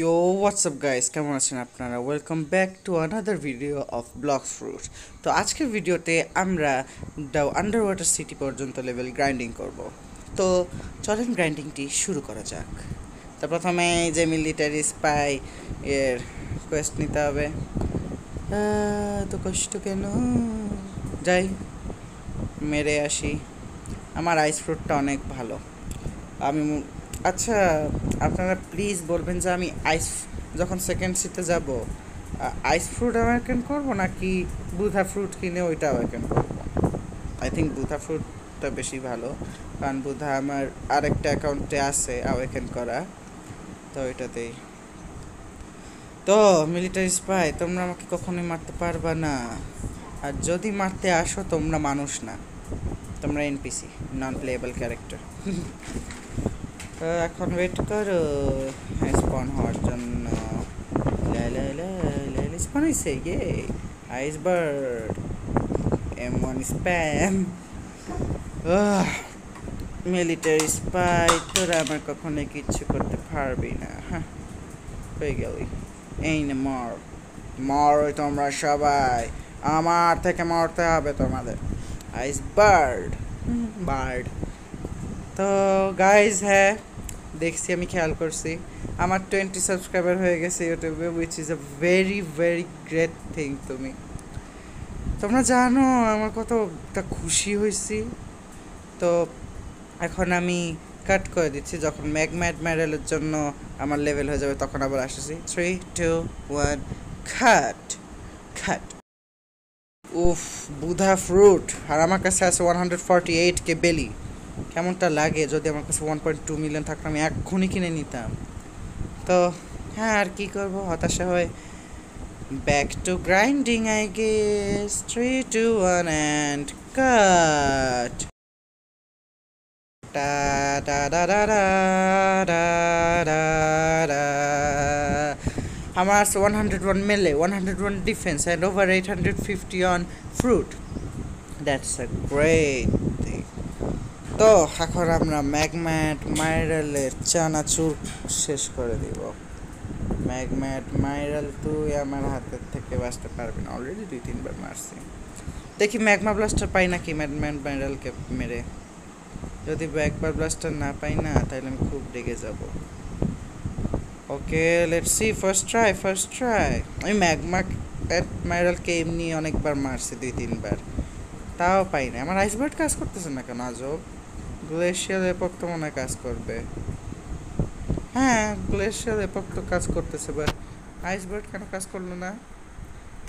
Yo, what's up guys? কেমন আছেন আপনারা? Welcome back to another video of blocks fruit. তো আজকের ভিডিওতে আমরা দ্য আন্ডার ওয়াটার সিটি পর্যন্ত লেভেল গ্রাইন্ডিং করব। তো চলেন গ্রাইন্ডিংটি শুরু করা যাক। তো প্রথমে যে মিলিটারি স্পাই এর কোয়েস্ট নিতে হবে। তো কষ্ট কেন? যাই মেরে আসি। আমার আইস ফ্রুটটা অনেক ভালো। আমি আচ্ছা, আপনারা প্লিজ বলবেন যে আমি যখন সেকেন্ড সিতে যাব আইস ফ্রুট অ্যাওয়েকেন করবো নাকি বুধা ফ্রুট কিনে ওইটা অ্যাওয়েকেন করবো। আই থিঙ্ক বুধা ফ্রুটটা বেশি ভালো, কারণ বুধা আমার আরেকটা অ্যাকাউন্টে আছে অ্যাওয়েকেন করা, তো ওইটাতেই। তো মিলিটারি স্পাই, তোমরা আমাকে কখনোই মারতে পারবা না, আর যদি মারতে আসো তোমরা মানুষ না, তোমরা এনপিসি, নন প্লেয়েবল ক্যারেক্টার। এখন ওয়েট করো স্পন হওয়ার জন্য। স্পন হয়েছে ইয়ে আইসবার্ড M1 স্প্যাম। মিলিটারি স্পাই, তোরা আমার কখনো কিচ্ছু করতে পারবি না। হ্যাঁ, হয়ে গেলি। এই না মর মর, তোমরা সবাই আমার থেকে মরতে হবে তোমাদের। আইসবার্ড বার্ড। তো গাইজ, হ্যাঁ দেখছি, আমি খেয়াল করছি আমার 20 সাবস্ক্রাইবার হয়ে গেছে ইউটিউবে, which is a very very great thing. তোমরা জানো আমার কতটা খুশি হয়েছি। তো এখন আমি কাট করে দিচ্ছি, যখন ম্যাগম্যাড ম্যারেলের জন্য আমার লেভেল হয়ে যাবে তখন আবার আসতেছি। 3, 2, 1 কাট কাট। উফ, বুধা ফ্রুট, আর আমার কাছে আছে 148K বেলি। কেমনটা লাগে যদি আমার কাছে 1.2 মিলিয়ন থাকতো, আমি এক্ষুনি কিনে নিতাম। তো হ্যাঁ, আর কি করবো, হতাশা হয়। Back to grinding I guess. 3, 2, 1 and cut. Da da da da da da da da. আমার আছে 101 melee, 101 defense and over 850 on fruit. That's a great thing. তো এখন আমরা ম্যাগম্যাট মাইরালের চানাচুর শেষ করে দিব। ম্যাগম্যাট মাইরাল, তুই আমার হাতের থেকে বাঁচতে পারবি না, অলরেডি 2-3 বার মারছি। দেখি ম্যাগমা ব্লাস্টার পাই নাকি ম্যাগম্যাট মাইরালকে মেরে। যদি একবার ব্লাস্টার না পাই না, তাহলে আমি খুব রেগে যাব। ওকে, লেটস সি, ফার্স্ট ট্রাই। আমি ম্যাগমা মাইরালকে এমনি অনেকবার মারছি, 2-3 বার, তাও পাই না। আমার আইসবার্ড কাজ করতেছে না কেন আজব? গ্লেশিয়াল এপক তো মনে কাজ করবে। হ্যাঁ, গ্লেশিয়াল এপক তো কাজ করতেছে, বাট আইসবার্ড কেন কাজ করলো না?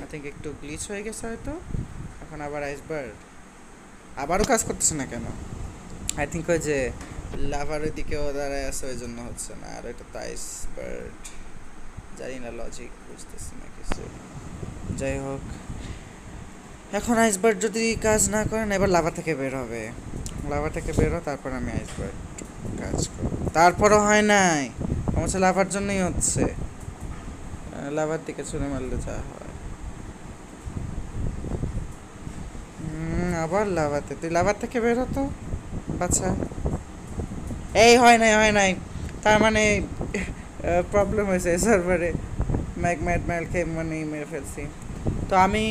আই থিঙ্ক একটু গ্লিচ হয়ে গেছে হয়তো। এখন আবার আইসবার্ড আবারও কাজ করতেছে না কেন? আই থিঙ্ক ওই যে লাভার দিকেও দাঁড়ায় আছে, ওই জন্য হচ্ছে না। আর এটা তো আইসবার্ড, জানি না, লজিক বুঝতেছি না কিছু। যাই হোক, এখন আইসবার্ড যদি কাজ না করে না, এবার লাভা থেকে বের হবে। লাভা থেকে বেরো, তারপর আমি আইসবার্ড কাজ করব। তারপরও হয় নাই, আমার লাভার জন্যই হচ্ছে। লাভার দিকে ছুঁড়ে মারলে যা হয়। আবার লাভাতে, তুই লাভার থেকে বেরো তো আচ্ছা। এই হয় নাই, তার মানে প্রবলেম হয়েছে সার্ভারে। ম্যাগম্যাডকে মানে মেরে ফেলছি। তো আমি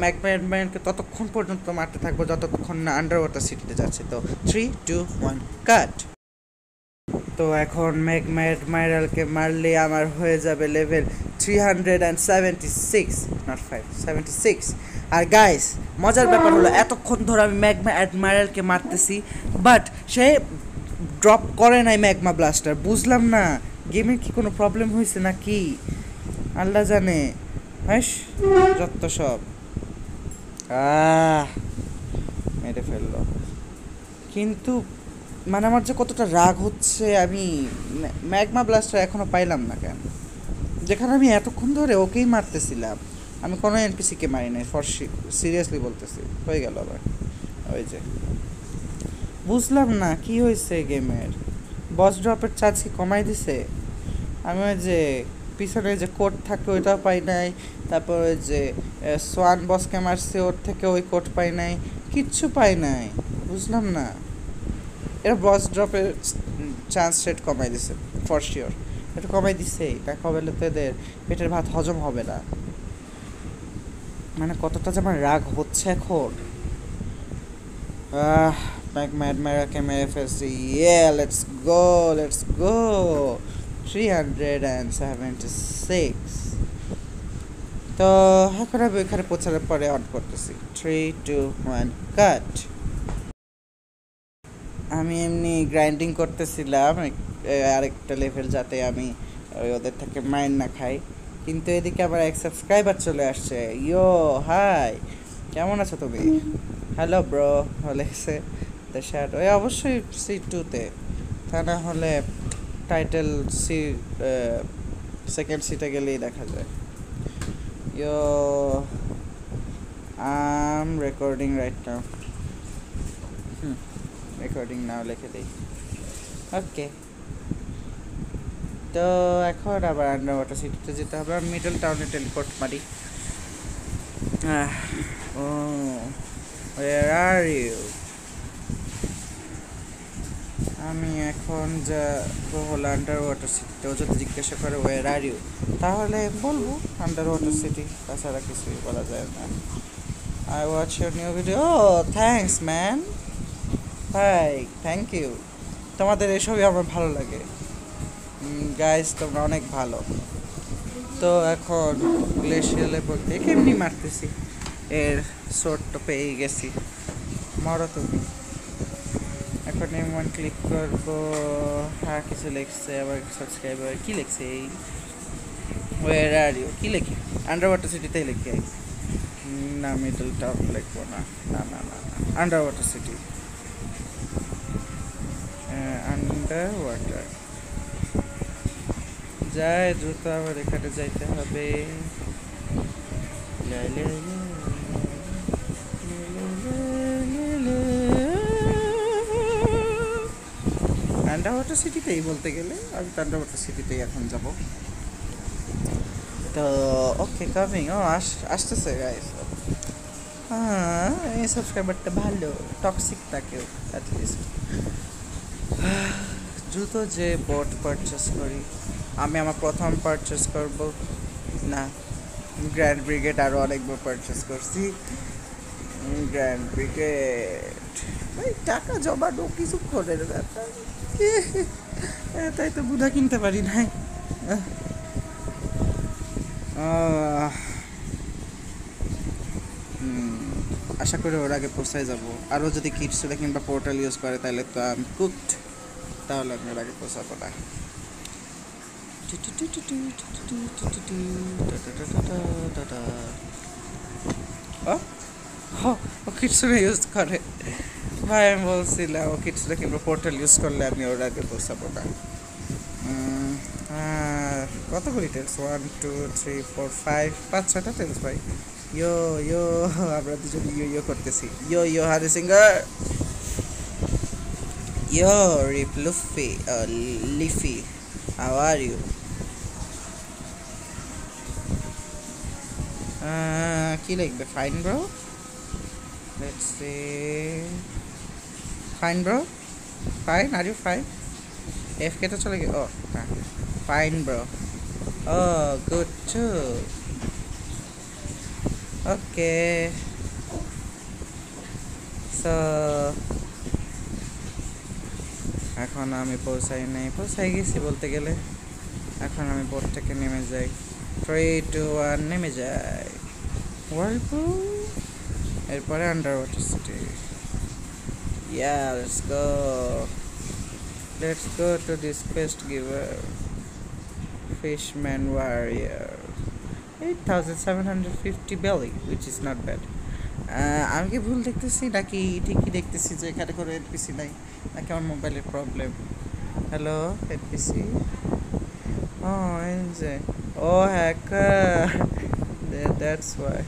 ম্যাগম্যাডকে ততক্ষণ পর্যন্ত মারতে থাকবো যতক্ষণ না আন্ডার ওয়াটার সিটিতে যাচ্ছে। তো 3, 2, 1 কাট। তো এখন ম্যাগম্যাডকে মারলে আমার হয়ে যাবে লেভেল 376, নট 5, 76। আর গাইস, মজার ব্যাপার হলো এতক্ষণ ধরে আমি ম্যাগম্যাডকে মারতেছি, বাট সে ড্রপ করে নাই ম্যাগমা ব্লাস্টার। বুঝলাম না গেমের কি কোনো প্রবলেম হয়েছে নাকি, আল্লাহ জানে। হ্যাঁ, যত সব মেরে ফেললো। কিন্তু মানে আমার যে কতটা রাগ হচ্ছে, আমি ম্যাগমা ব্লাস্টার এখনো পাইলাম না কেন, যেখানে আমি এতক্ষণ ধরে ওকেই মারতেছিলাম। আমি কোনো এনপিসিকে মারি নাই, ফর সিরিয়াসলি বলতেছি। হয়ে গেল আবার ওই যে, বুঝলাম না কি হয়েছে গেমের। বস ড্রপের চার্জ কি কমাই দিছে? আমি ওই যে পিছনে যে কোড থাকে ওইটাও পাই নাই, তারপর ওই যে সোয়ান বসকে মারছে ওর থেকে ওই কোড পাই নাই, কিচ্ছু পাই নাই। বুঝলাম না, এরা বস ড্রপের চান্স রেট কমাই দিছে ফর শিওর। একটু কমাই দিচ্ছে, এটা কমাইলে তো এদের পেটের ভাত হজম হবে না। মানে কতটা যে আমার রাগ হচ্ছে এখন। ম্যাক মেরে ফেলছি। Let's go, let's go. 376। তো এখন আমি ওইখানে পৌঁছানোর পরে অন করতেছি। 3 2 1 কাট। আমি এমনি গ্রাইন্ডিং করতেছিলাম আরেকটা লেভেল, যাতে আমি ওদের থেকে মাইন্ড না খাই। কিন্তু এদিকে আমার এক সাবস্ক্রাইবার চলে আসছে। ইয়ো হাই, কেমন আছো তুমি? হ্যালো ব্রো লেখছে দ্য শ্যাডো। অবশ্যই C2-তে, তা না হলে টাইটেল সি সেকেন্ড সিটে গেলেই দেখা যায়। ইয়ো আম রেকর্ডিং রাইট নাও। রেকর্ডিং নাও লিখে দিই। ওকে, তো এখন আবার আন্ডার ওয়াটার সিটিতে যেতে হবে। আমি মিডল টাউনে টেলিপোর্ট মারি। ও ওয়ার আর ইউ? আমি এখন যাবো হলো আন্ডার ওয়াটার সিটিতে। ও যদি জিজ্ঞাসা করে ওয়ার আর ইউ, তাহলে বলবো আন্ডার ওয়াটার সিটি, তাছাড়া কিছুই বলা যায় না। I watch your new video. Thanks man, hi, thank you. তোমাদের এসবই আমার ভালো লাগে গাইস, তোমরা অনেক ভালো। তো এখন গ্লেশিয়ালে বলতে কেমনি মারতেছি, এর শর্ট তো পেয়ে গেছি। মরো তুমি। এখন M1 ক্লিক করবো। হ্যাঁ কিছু লিখছে আবার সাবস্ক্রাইবার। কি লিখছে এই ওয়ার আর ইউ? কি লিখি? আন্ডার ওয়াটার সিটিতেই লিখি। না মিডল টাউন লিখবো না, না না না under water city. Under water যায় দ্রুত, আবার এখানে যাইতে হবে। আন্ডার ওয়াটার সিটিতেই বলতে গেলে আমি তো আন্ডার ওয়াটার সিটিতেই এখন যাব। তো ওকে কামিং। ও আসতেছে গাইস। হ্যাঁ এই সাবস্ক্রাইবারটা ভালো, টক্সিক তাকেও অ্যাটলিস্ট। দ্রুত যে বট পারচেস করি। আমি আমার প্রথম পারচেস করব না, গ্র্যান্ড ব্রিগেড আরও অনেকবার পারচেস করছি। গ্র্যান্ড ব্রিগেড ভাই টাকা জমানো কিছুক্ষণের ব্যাপার, তাই তো বুধা কিনতে পারি নাই। আশা করি ওর আগে পৌঁছায় যাবো। আরও যদি কিটসুলে কিংবা পোর্টাল ইউজ করে তাহলে তো আমি কুকড, তাহলে আমি ওর আগে পৌঁছাবো না। ও কিটসুলে ইউজ করে ভাই, আমি বলছিলাম ও কিটসুলে কিংবা পোর্টাল ইউজ করলে আমি ওর আগে পৌঁছাবো না। কতগুলি টেলস? 1 2 3 4 5 5-6টা টেলস ভাই। ইয়ো ইয়ো, আমরা দুজন ইয়ো ইয়ো করতেছি। Yo yo Harry singer. Yo rip Luffy লিফি, হাউ আর ইউ? কি লিখবে? Fine bro, let's see. Fine bro, fine, are you fine? FK তো চলে গেছে। ও হ্যাঁ, ফাইন ব্রো। ও গুড টু। ওকে সো এখন আমি পৌঁছাই গেছি বলতে গেলে। এখন আমি বোট থেকে নেমে যাই। 3 2 1 নেমে যাই। ওয়ার্লপুল, এরপরে under water city. Let's go to this quest giver, Fishman Warrior. 8750 belly, which is not bad. আমি কি ভুল দেখতেছি নাকি ঠিকই দেখতেছি যে এখানে কোনো এনপিসি নাই, নাকি আমার মোবাইলের প্রবলেম? Hello NPC. ও এই যে, ও হ্যাকার, দ্যাটস ওয়াই।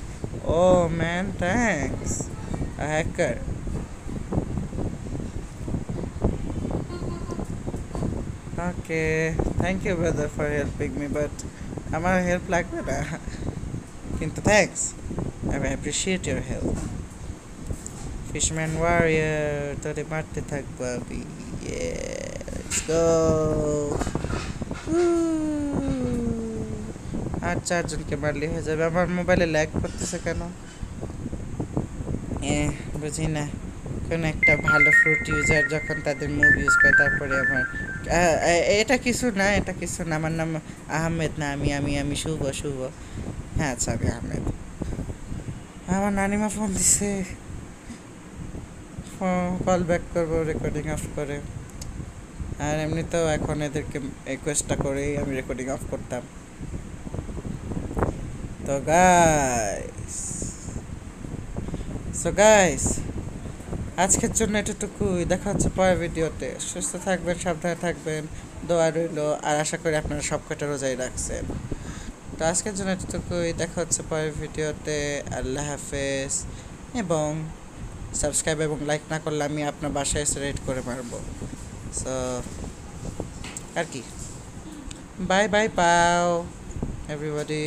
ও man thanks hacker. Okay thank you brother for helping me, but আমার হেল্প লাগবে না, কিন্তু thanks, I appreciate your help. Fishman Warrior, তোরে মারতে থাকবো আমি। Let's go. আর 4 জনকে মারলে হয়ে যাবে। আমার মোবাইলে ল্যাগ করতেছে কেন বুঝি না। কোন একটা ভালো ফ্রুট ইউজার যখন তাদের মুভ ইউজ করে তারপরে আমার এটা কিছু না, এটা কিছু না। আমার নাম আহমেদ না, আমি শুভ শুভ। হ্যাঁ আচ্ছা, আমি আহমেদ। আমার নানিমা ফোন দিছে, কল ব্যাক করবো রেকর্ডিং অফ করে। আর এমনিতেও এখন এদেরকে রিকোয়েস্টটা করেই আমি রেকর্ডিং অফ করতাম। তো গাইস আজকের জন্য এতটুকুই। দেখা হচ্ছে পরের ভিডিওতে। সুস্থ থাকবেন, সাবধানে থাকবেন, দোয়া রইল। আর আশা করি আপনারা সব কটা রোজাই রাখছেন। তো আজকের জন্য এতটুকুই। দেখা হচ্ছে পরের ভিডিওতে। আল্লাহ হাফেজ। এবং সাবস্ক্রাইব এবং লাইক না করলে আমি আপনার বাসায় এসে রেড করে মারবো। সো আর কি, বাই বাই পাও এভরিবডি।